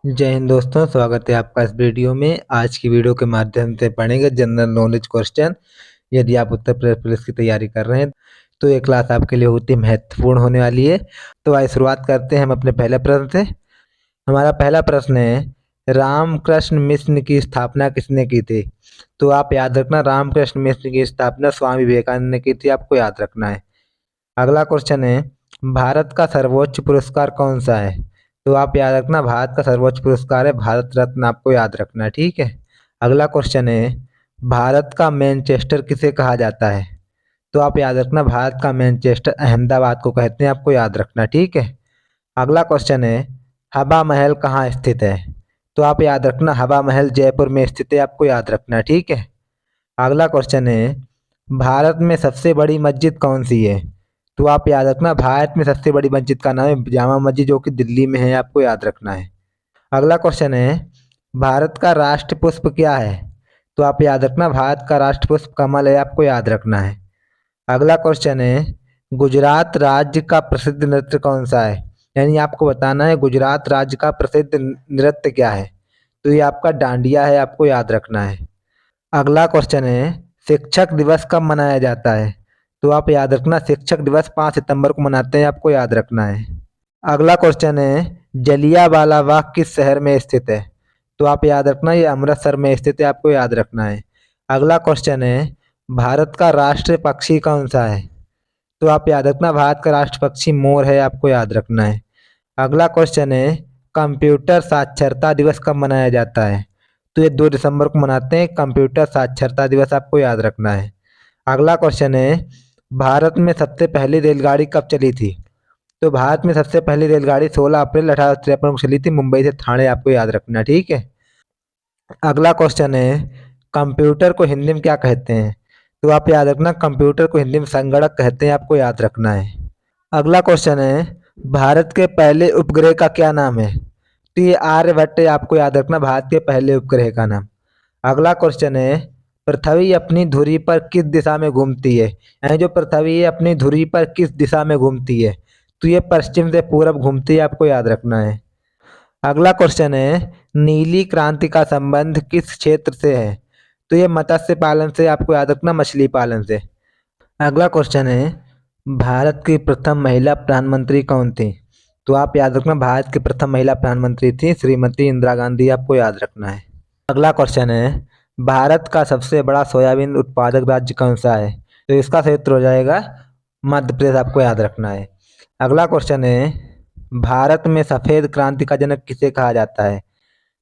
जय हिंद दोस्तों, स्वागत है आपका इस वीडियो में। आज की वीडियो के माध्यम से पढ़ेंगे जनरल नॉलेज क्वेश्चन। यदि आप उत्तर प्रदेश पुलिस की तैयारी कर रहे हैं तो ये क्लास आपके लिए बहुत ही महत्वपूर्ण होने वाली है। तो आइए शुरुआत करते हैं हम अपने पहले प्रश्न से। हमारा पहला प्रश्न है, रामकृष्ण मिशन की स्थापना किसने की थी? तो आप याद रखना, रामकृष्ण मिशन की स्थापना स्वामी विवेकानंद ने की थी, आपको याद रखना है। अगला क्वेश्चन है, भारत का सर्वोच्च पुरस्कार कौन सा है? तो आप याद रखना, भारत का सर्वोच्च पुरस्कार है भारत रत्न, आपको याद रखना है, ठीक है। अगला क्वेश्चन है, भारत का मैनचेस्टर किसे कहा जाता है? तो आप याद रखना, भारत का मैनचेस्टर अहमदाबाद को कहते हैं, आपको याद रखना, ठीक है। अगला क्वेश्चन है, हवा महल कहाँ स्थित है? तो आप याद रखना, हवा महल जयपुर में स्थित है, आपको याद रखना, ठीक है। अगला क्वेश्चन है, भारत में सबसे बड़ी मस्जिद कौन सी है? तो आप याद रखना, भारत में सबसे बड़ी मस्जिद का नाम है जामा मस्जिद, जो कि दिल्ली में है, आपको याद रखना है। अगला क्वेश्चन है, भारत का राष्ट्र पुष्प क्या है? तो आप याद रखना, भारत का राष्ट्र पुष्प कमल है, आपको याद रखना है। अगला क्वेश्चन है, गुजरात राज्य का प्रसिद्ध नृत्य कौन सा है? यानी आपको बताना है गुजरात राज्य का प्रसिद्ध नृत्य क्या है। तो ये आपका डांडिया है, आपको याद रखना है। अगला क्वेश्चन है, शिक्षक दिवस कब मनाया जाता है? तो आप याद रखना, शिक्षक दिवस 5 सितंबर को मनाते हैं, आपको याद रखना है। अगला क्वेश्चन है, जलियांवाला बाग किस शहर में स्थित है? तो आप याद रखना, ये अमृतसर में स्थित है, आपको याद रखना है। अगला क्वेश्चन है, भारत का राष्ट्रीय पक्षी कौन सा है? तो आप याद रखना, भारत का राष्ट्र पक्षी मोर है, आपको याद रखना है। अगला क्वेश्चन है, कंप्यूटर साक्षरता दिवस कब मनाया जाता है? तो ये 2 दिसंबर को मनाते हैं, कंप्यूटर साक्षरता दिवस, आपको याद रखना है। अगला क्वेश्चन है, भारत में सबसे पहली रेलगाड़ी कब चली थी? तो भारत में सबसे पहली रेलगाड़ी 16 अप्रैल 1853 को चली थी, मुंबई से ठाणे, आपको याद रखना, ठीक है। अगला क्वेश्चन है, कंप्यूटर को हिंदी में क्या कहते हैं? तो आप याद रखना, कंप्यूटर को हिंदी में संगणक कहते हैं, आपको याद रखना है। अगला क्वेश्चन है, भारत के पहले उपग्रह का क्या नाम है? तो ये आर्यभट्ट है, आपको याद रखना, भारत के पहले उपग्रह का नाम। अगला क्वेश्चन है, पृथ्वी अपनी धुरी पर किस दिशा में घूमती है? यानी जो पृथ्वी है अपनी धुरी पर किस दिशा में घूमती है? तो ये पश्चिम से पूरब घूमती है, आपको याद रखना है। अगला क्वेश्चन है, नीली क्रांति का संबंध किस क्षेत्र से है? तो ये मत्स्य पालन से, आपको याद रखना, मछली पालन से। अगला क्वेश्चन है, भारत की प्रथम महिला प्रधानमंत्री कौन थी? तो आप याद रखना, भारत की प्रथम महिला प्रधानमंत्री थी श्रीमती इंदिरा गांधी, आपको याद रखना है। अगला क्वेश्चन है, भारत का सबसे बड़ा सोयाबीन उत्पादक राज्य कौन सा है? तो इसका सही उत्तर हो जाएगा मध्य प्रदेश, आपको याद रखना है। अगला क्वेश्चन है, भारत में सफेद क्रांति का जनक किसे कहा जाता है?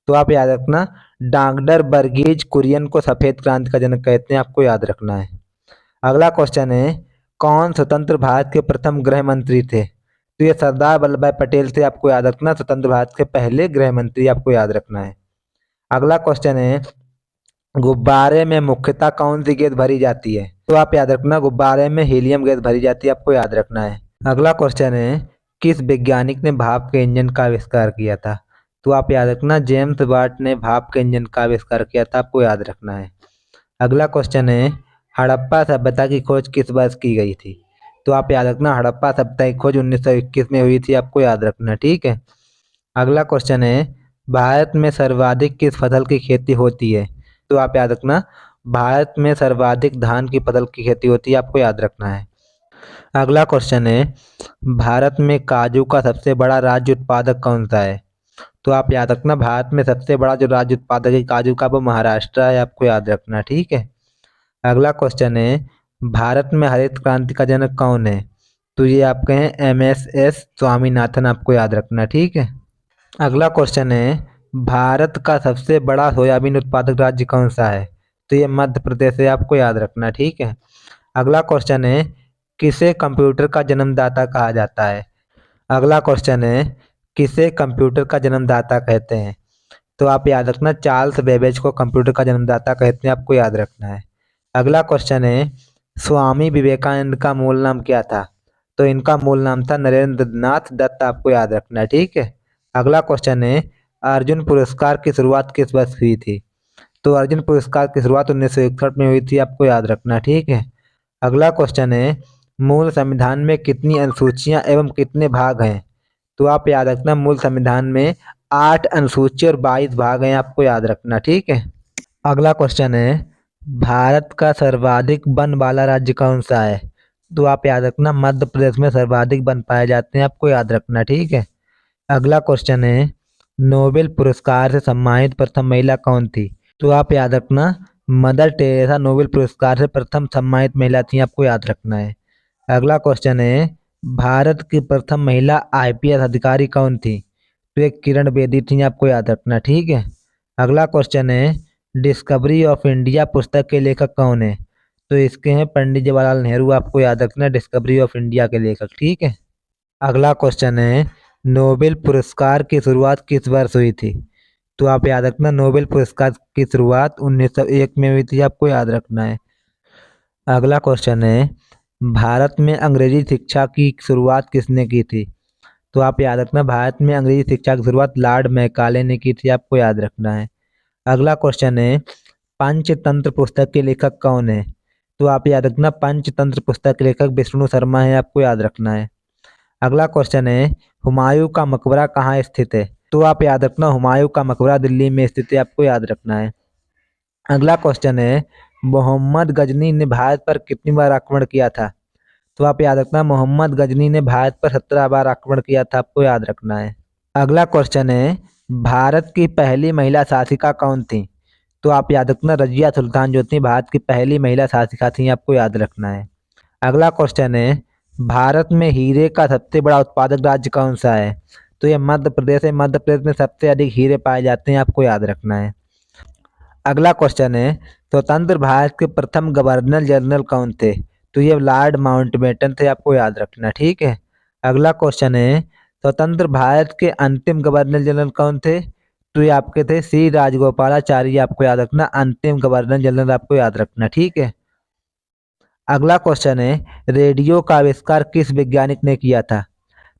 तो आप याद रखना, डॉक्टर वर्गीज कुरियन को सफेद क्रांति का जनक कहते हैं, आपको याद रखना है। अगला क्वेश्चन है, कौन स्वतंत्र भारत के प्रथम गृह मंत्री थे? तो ये सरदार वल्लभ भाई पटेल थे, आपको याद रखना, स्वतंत्र भारत के पहले गृह मंत्री, आपको याद रखना है। अगला क्वेश्चन है, गुब्बारे में मुख्यतः कौन सी गैस भरी जाती है? तो आप याद रखना, गुब्बारे में हीलियम गैस भरी जाती है, आपको याद रखना है। अगला क्वेश्चन है, किस वैज्ञानिक ने भाप के इंजन का आविष्कार किया था? तो आप याद रखना, जेम्स वाट ने भाप के इंजन का आविष्कार किया था, आपको याद रखना है। अगला क्वेश्चन है, हड़प्पा सभ्यता की खोज किस वर्ष की गई थी? तो आप याद रखना, हड़प्पा सभ्यता की खोज 1921 में हुई थी, आपको याद रखना, ठीक है। अगला क्वेश्चन है, भारत में सर्वाधिक किस फसल की खेती होती है? तो आप याद रखना, भारत में सर्वाधिक धान की फसल की खेती होती है, आपको याद रखना है। अगला क्वेश्चन है, भारत में काजू का सबसे बड़ा राज्य उत्पादक कौन सा है? तो आप याद रखना, भारत में सबसे बड़ा जो राज्य उत्पादक है काजू का, वो महाराष्ट्र है, आपको याद रखना, ठीक है। अगला क्वेश्चन है, भारत में हरित क्रांति का जनक कौन है? तो ये आपके हैं MS स्वामीनाथन, आपको याद रखना, ठीक है। अगला क्वेश्चन है, भारत का सबसे बड़ा सोयाबीन उत्पादक राज्य कौन सा है? तो ये मध्य प्रदेश है, आपको याद रखना, ठीक है। अगला क्वेश्चन है, किसे कंप्यूटर का जन्मदाता कहा जाता है? अगला क्वेश्चन है, किसे कंप्यूटर का जन्मदाता कहते हैं? तो आप याद रखना, चार्ल्स बेबेज को कंप्यूटर का जन्मदाता कहते हैं, आपको याद रखना है। अगला क्वेश्चन है, स्वामी विवेकानंद का मूल नाम क्या था? तो इनका मूल नाम था नरेंद्र नाथ दत्त, आपको याद रखना, ठीक है। अगला क्वेश्चन है, अर्जुन पुरस्कार की शुरुआत किस वर्ष हुई थी? तो अर्जुन पुरस्कार की शुरुआत 1961 में हुई थी, आपको याद रखना, ठीक है। अगला क्वेश्चन है, मूल संविधान में कितनी अनुसूचियां एवं कितने भाग हैं? तो आप याद रखना, मूल संविधान में 8 अनुसूची और 22 भाग हैं, आपको याद रखना। ठीक है। अगला क्वेश्चन है, भारत का सर्वाधिक वन वाला राज्य कौन सा है? तो आप याद रखना, मध्य प्रदेश में सर्वाधिक वन पाए जाते हैं, आपको याद रखना। ठीक है। अगला क्वेश्चन है, नोबेल पुरस्कार से सम्मानित प्रथम महिला कौन थी? तो आप याद रखना, मदर टेरेसा नोबेल पुरस्कार से प्रथम सम्मानित महिला थी, आपको याद रखना है। अगला क्वेश्चन है, भारत की प्रथम महिला आईपीएस अधिकारी कौन थी? तो एक किरण बेदी थी, आपको याद रखना। ठीक है। अगला क्वेश्चन है, डिस्कवरी ऑफ इंडिया पुस्तक के लेखक कौन है? तो इसके हैं पंडित जवाहरलाल नेहरू, आपको याद रखना, डिस्कवरी ऑफ इंडिया के लेखक। ठीक है। अगला क्वेश्चन है, नोबेल पुरस्कार की शुरुआत किस वर्ष हुई थी? तो आप याद रखना, नोबेल पुरस्कार की शुरुआत 1901 में हुई थी, आपको याद रखना है। अगला क्वेश्चन है, भारत में अंग्रेजी शिक्षा की शुरुआत किसने की थी? तो आप याद रखना, भारत में अंग्रेजी शिक्षा की शुरुआत लॉर्ड मैकाले ने की थी, आपको याद रखना है। अगला क्वेश्चन है, पंचतंत्र पुस्तक के लेखक कौन है? तो आप याद रखना, पंचतंत्र पुस्तक के लेखक विष्णु शर्मा है, आपको याद रखना है। अगला क्वेश्चन है, हुमायूं का मकबरा कहाँ स्थित है? तो आप याद रखना, हुमायूं का मकबरा दिल्ली में स्थित है, आपको याद रखना है। अगला क्वेश्चन है, मोहम्मद गजनी ने भारत पर कितनी बार आक्रमण किया था? तो आप याद रखना, मोहम्मद गजनी ने भारत पर 17 बार आक्रमण किया था, आपको याद रखना है। अगला क्वेश्चन है, भारत की पहली महिला शासिका कौन थी? तो आप याद रखना, रजिया सुल्तान जो थी भारत की पहली महिला शासिका थी, आपको याद रखना है। अगला क्वेश्चन है, भारत में हीरे का सबसे बड़ा उत्पादक राज्य कौन सा है? तो ये मध्य प्रदेश है, मध्य प्रदेश में सबसे अधिक हीरे पाए जाते हैं, आपको याद रखना है। अगला क्वेश्चन है, स्वतंत्र भारत के प्रथम गवर्नर जनरल कौन थे? तो ये लॉर्ड माउंटबेटन थे, आपको याद रखना। ठीक है। अगला क्वेश्चन है, स्वतंत्र भारत के अंतिम गवर्नर जनरल कौन थे? तो ये आपके थे श्री राजगोपालाचारी, आपको याद रखना, अंतिम गवर्नर जनरल, आपको याद रखना। ठीक है। अगला क्वेश्चन है, रेडियो का आविष्कार किस वैज्ञानिक ने किया था?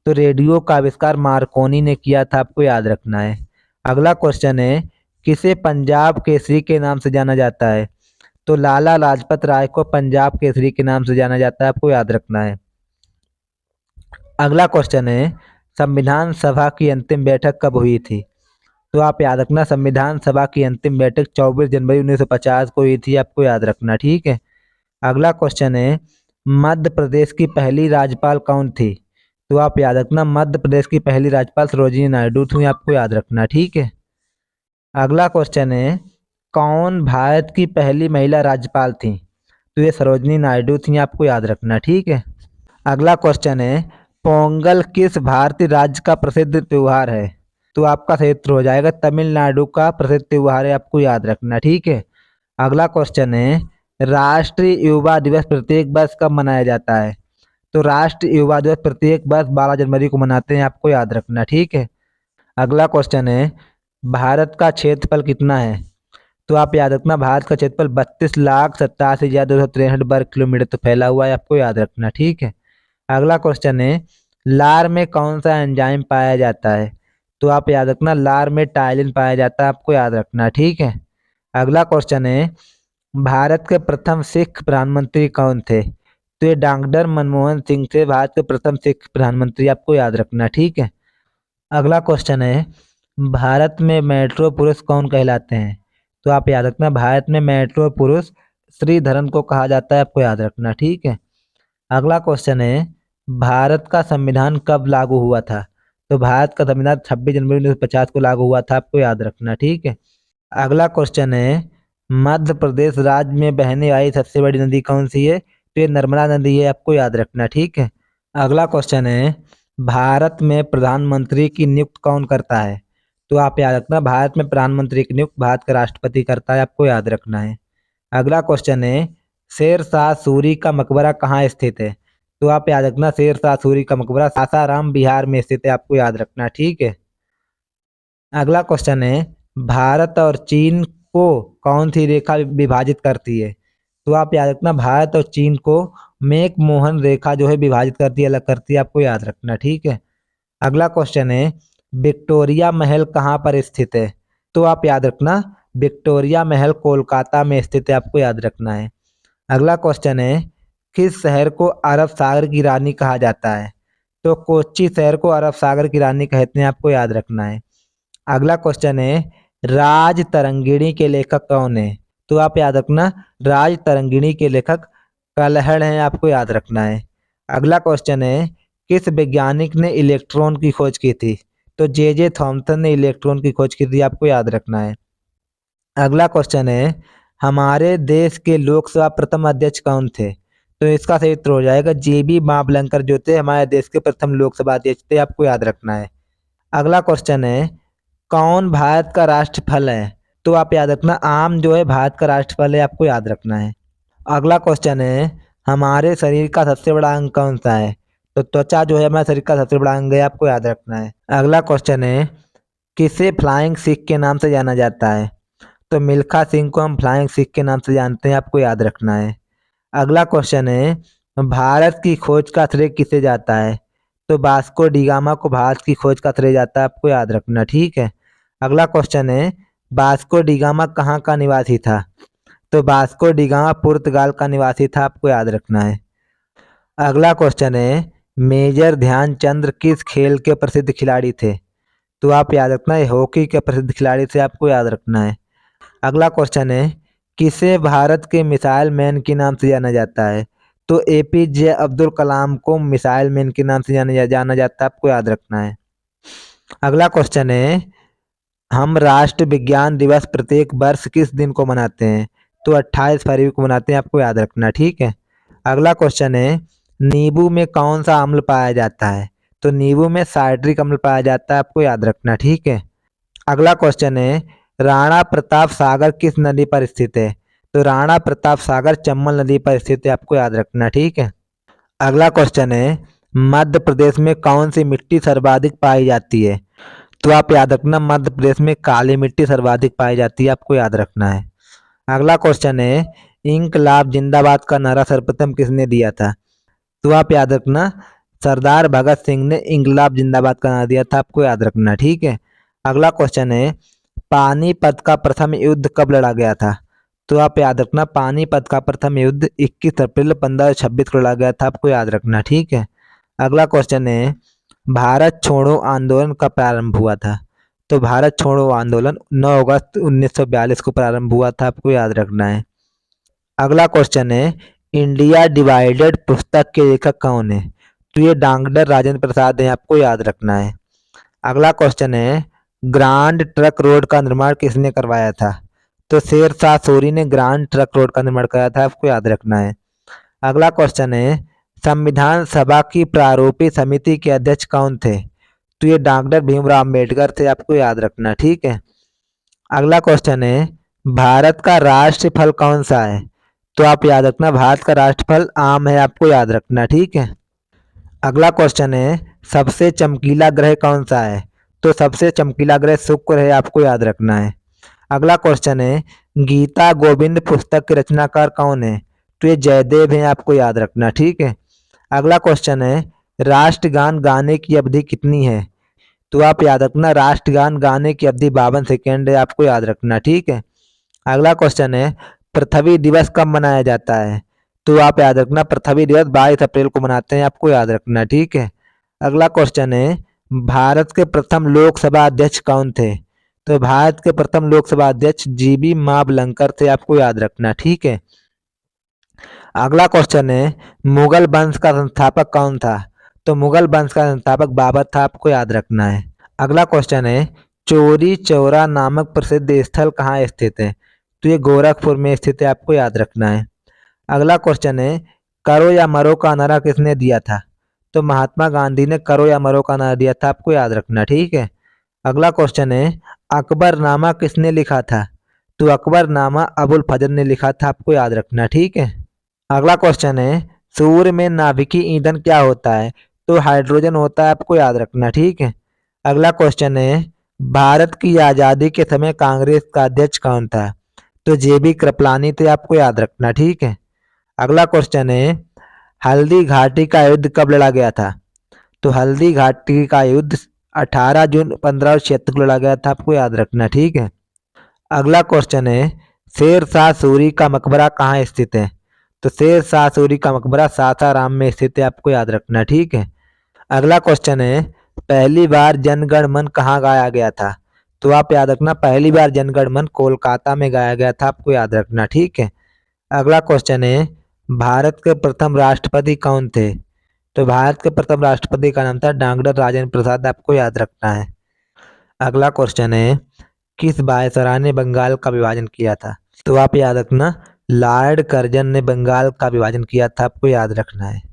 तो रेडियो का आविष्कार मार्कोनी ने किया था, आपको याद रखना है। अगला क्वेश्चन है, किसे पंजाब केसरी के नाम से जाना जाता है? तो लाला लाजपत राय को पंजाब केसरी के नाम से जाना जाता है, आपको याद रखना है। अगला क्वेश्चन है, संविधान सभा की अंतिम बैठक कब हुई थी? तो आप याद रखना, संविधान सभा की अंतिम बैठक 24 जनवरी 1950 को हुई थी, आपको याद रखना। ठीक है। अगला क्वेश्चन है, मध्य प्रदेश की पहली राज्यपाल कौन थी? तो आप याद रखना, मध्य प्रदेश की पहली राज्यपाल सरोजिनी नायडू थी, आपको याद रखना। ठीक है। अगला क्वेश्चन है, कौन भारत की पहली महिला राज्यपाल थी? तो ये सरोजिनी नायडू थी, आपको याद रखना। ठीक है। अगला क्वेश्चन है, पोंगल किस भारतीय राज्य का प्रसिद्ध त्योहार है? तो आपका सही उत्तर हो जाएगा तमिलनाडु का प्रसिद्ध त्योहार है, आपको याद रखना। ठीक है। अगला क्वेश्चन है, राष्ट्रीय युवा दिवस प्रत्येक वर्ष कब मनाया जाता है? तो राष्ट्रीय युवा दिवस प्रत्येक वर्ष 12 जनवरी को मनाते हैं, आपको याद रखना। ठीक है। अगला क्वेश्चन है, भारत का क्षेत्रफल कितना है? तो आप याद रखना, भारत का क्षेत्रफल 32,87,263 वर्ग किलोमीटर तो फैला हुआ है, आपको याद रखना। ठीक है। अगला क्वेश्चन है, लार में कौन सा एंजाइम पाया जाता है? तो आप याद रखना, लार में टाइलिन पाया जाता है, आपको याद रखना। ठीक है। अगला क्वेश्चन है, भारत के प्रथम सिख प्रधानमंत्री कौन थे? तो ये डॉक्टर मनमोहन सिंह थे, भारत के प्रथम सिख प्रधानमंत्री, आपको याद रखना। ठीक है। अगला क्वेश्चन है, भारत में मेट्रो पुरुष कौन कहलाते हैं? तो आप याद रखना, भारत में मेट्रो पुरुष श्रीधरन को कहा जाता है, आपको याद रखना। ठीक है। अगला क्वेश्चन है, भारत का संविधान कब लागू हुआ था? तो भारत का संविधान 26 जनवरी 1950 को लागू हुआ था, आपको याद रखना। ठीक है। अगला क्वेश्चन है, मध्य प्रदेश राज्य में बहने वाली सबसे बड़ी नदी कौन सी है? तो ये नर्मदा नदी है, आपको याद रखना। ठीक है। अगला क्वेश्चन है, भारत में प्रधानमंत्री की नियुक्ति कौन करता है? तो आप याद रखना, भारत में प्रधानमंत्री की नियुक्ति भारत का राष्ट्रपति करता है, आपको याद रखना है। अगला क्वेश्चन है, शेर शाह सूरी का मकबरा कहाँ स्थित है? तो आप याद रखना, शेर शाह सूरी का मकबरा सासाराम बिहार में स्थित है, आपको याद रखना। ठीक है। अगला क्वेश्चन है, भारत और चीन को कौन सी रेखा विभाजित करती है? तो आप याद रखना, भारत और चीन को मेक मोहन रेखा जो है विभाजित करती है, अलग करती है, आपको याद रखना। ठीक है। अगला क्वेश्चन है, विक्टोरिया महल कहाँ पर स्थित है? तो आप याद रखना, विक्टोरिया महल कोलकाता में स्थित है, आपको याद रखना है। अगला क्वेश्चन है, किस शहर को अरब सागर की रानी कहा जाता है? तो कोच्चि शहर को अरब सागर की रानी कहते हैं, आपको याद रखना है। अगला क्वेश्चन है राज तरंगिणी के लेखक कौन है? तो आप याद रखना राज तरंगिणी के लेखक कलहड़ हैं, आपको याद रखना है। अगला क्वेश्चन है किस वैज्ञानिक ने इलेक्ट्रॉन की खोज की थी? तो जे थॉमसन ने इलेक्ट्रॉन की खोज की थी, आपको याद रखना है। अगला क्वेश्चन है हमारे देश के लोकसभा प्रथम अध्यक्ष कौन थे? तो इसका सही उत्तर हो जाएगा जेबी मावलंकर, जो थे हमारे देश के प्रथम लोकसभा अध्यक्ष थे, आपको याद रखना है। अगला क्वेश्चन है कौन भारत का राष्ट्र फल है? तो आप याद रखना आम जो है भारत का राष्ट्र फल है, आपको याद रखना है। अगला क्वेश्चन है हमारे शरीर का सबसे बड़ा अंग कौन सा है? तो त्वचा जो है हमारे शरीर का सबसे बड़ा अंग है, आपको याद रखना है। अगला क्वेश्चन है किसे फ्लाइंग सिख के नाम से जाना जाता है? तो मिल्खा सिंह को हम फ्लाइंग सिख के नाम से जानते हैं, आपको याद रखना है। अगला क्वेश्चन है भारत की खोज का श्रेय किसे जाता है? तो वास्को डी गामा को भारत की खोज का श्रेय जाता है, आपको याद रखना, ठीक है। अगला क्वेश्चन है वास्को डी गामा कहाँ का निवासी था? तो वास्को डी गामा पुर्तगाल का निवासी था, आपको याद रखना है। अगला क्वेश्चन है मेजर ध्यानचंद किस खेल के प्रसिद्ध खिलाड़ी थे? तो आप याद रखना है हॉकी के प्रसिद्ध खिलाड़ी थे, आपको याद रखना है। अगला क्वेश्चन है किसे भारत के मिसाइल मैन के नाम से जाना जाता है? तो एपीजे अब्दुल कलाम को मिसाइल मैन के नाम से जाना जाता है, आपको याद रखना है। अगला क्वेश्चन है हम राष्ट्र विज्ञान दिवस प्रत्येक वर्ष किस दिन को मनाते हैं? तो 28 फरवरी को मनाते हैं, आपको याद रखना, ठीक है। अगला क्वेश्चन है नींबू में कौन सा अम्ल पाया जाता है? तो नींबू में साइट्रिक अम्ल पाया जाता है, आपको याद रखना, ठीक है। अगला क्वेश्चन है राणा प्रताप सागर किस नदी पर स्थित है? तो राणा प्रताप सागर चंबल नदी पर स्थित है, आपको याद रखना, ठीक है। अगला क्वेश्चन है मध्य प्रदेश में कौन सी मिट्टी सर्वाधिक पाई जाती है? तो आप याद रखना मध्य प्रदेश में काली मिट्टी सर्वाधिक पाई जाती है, आपको याद रखना है। अगला क्वेश्चन है इंकलाब जिंदाबाद का नारा सर्वप्रथम किसने दिया था? तो आप याद रखना सरदार भगत सिंह ने इंकलाब जिंदाबाद का नारा दिया था, आपको याद रखना, ठीक है। अगला क्वेश्चन है पानीपत का प्रथम युद्ध कब लड़ा गया था? तो आप याद रखना पानीपत का प्रथम युद्ध 21 अप्रैल 1526 को लड़ा गया था, आपको याद रखना, ठीक है। अगला क्वेश्चन है भारत छोड़ो आंदोलन कब प्रारंभ हुआ था? तो भारत छोड़ो आंदोलन 9 अगस्त 1942 को प्रारंभ हुआ था, आपको याद रखना है। अगला क्वेश्चन है इंडिया डिवाइडेड पुस्तक के लेखक कौन है? तो ये डॉक्टर राजेंद्र प्रसाद है, आपको याद रखना है। अगला क्वेश्चन है ग्रांड ट्रक रोड का निर्माण किसने करवाया था? तो शेरशाह सूरी ने ग्रांड ट्रक रोड का निर्माण कराया था, आपको याद रखना है। अगला क्वेश्चन है संविधान सभा की प्रारूपी समिति के अध्यक्ष कौन थे? तो ये डॉक्टर भीमराव अम्बेडकर थे, आपको याद रखना, ठीक है। अगला क्वेश्चन है भारत का राष्ट्रीय फल कौन सा है? तो आप याद रखना भारत का राष्ट्रीय फल आम है, आपको याद रखना, ठीक है। अगला क्वेश्चन है सबसे चमकीला ग्रह कौन सा है? तो सबसे चमकीला ग्रह शुक्र है, आपको याद रखना है। अगला क्वेश्चन है गीता गोविंद पुस्तक के रचनाकार कौन है? तो ये जयदेव हैं, आपको याद रखना, ठीक है। अगला क्वेश्चन है राष्ट्रगान गाने की अवधि कितनी है? तो आप याद रखना राष्ट्रगान गाने की अवधि 52 सेकेंड है, आपको याद रखना, ठीक है। अगला क्वेश्चन है पृथ्वी दिवस कब मनाया जाता है? तो आप याद रखना पृथ्वी दिवस 22 अप्रैल को मनाते हैं, आपको याद रखना, ठीक है। अगला क्वेश्चन है भारत के प्रथम लोकसभा अध्यक्ष कौन थे? तो भारत के प्रथम लोकसभा अध्यक्ष जीबी मावलंकर थे, आपको याद रखना, ठीक है। अगला क्वेश्चन है मुगल वंश का संस्थापक कौन था? तो मुगल वंश का संस्थापक बाबर था, आपको याद रखना है। अगला क्वेश्चन है चौरी चौरा नामक प्रसिद्ध स्थल कहाँ स्थित है? तो ये गोरखपुर में स्थित है, आपको याद रखना है। अगला क्वेश्चन है करो या मरो का नारा किसने दिया था? तो महात्मा गांधी ने करो या मरो का नारा दिया था, आपको याद रखना, ठीक है। अगला क्वेश्चन है अकबरनामा किसने लिखा था? तो अकबरनामा अबुल फजल ने लिखा था, आपको याद रखना, ठीक है। अगला क्वेश्चन है सूर्य में नाभिकीय ईंधन क्या होता है? तो हाइड्रोजन होता है, आपको याद रखना, ठीक है। अगला क्वेश्चन है भारत की आज़ादी के समय कांग्रेस का अध्यक्ष कौन था? तो जेबी कृपलानी थे, आपको याद रखना, ठीक है। अगला क्वेश्चन है हल्दी घाटी का युद्ध कब लड़ा गया था? तो हल्दी घाटी का युद्ध 18 जून 1576 को लड़ा गया था, आपको याद रखना, ठीक है। अगला क्वेश्चन है शेरशाह सूरी का मकबरा कहाँ स्थित है? तो शेरशाह सूरी का मकबरा सासाराम में स्थित है, आपको याद रखना, ठीक है। अगला क्वेश्चन है पहली बार जनगण मन कहाँ गाया गया था? तो आप याद रखना, पहली बार जनगण मन कोलकाता में गाया गया था, आपको याद रखना, ठीक है। अगला क्वेश्चन है, भारत के प्रथम राष्ट्रपति कौन थे? तो भारत के प्रथम राष्ट्रपति का नाम था डॉक्टर राजेंद्र प्रसाद, आपको याद रखना है। अगला क्वेश्चन है, किस वायसराय ने बंगाल का विभाजन किया था? तो आप याद रखना, लॉर्ड कर्जन ने बंगाल का विभाजन किया था, आपको याद रखना है।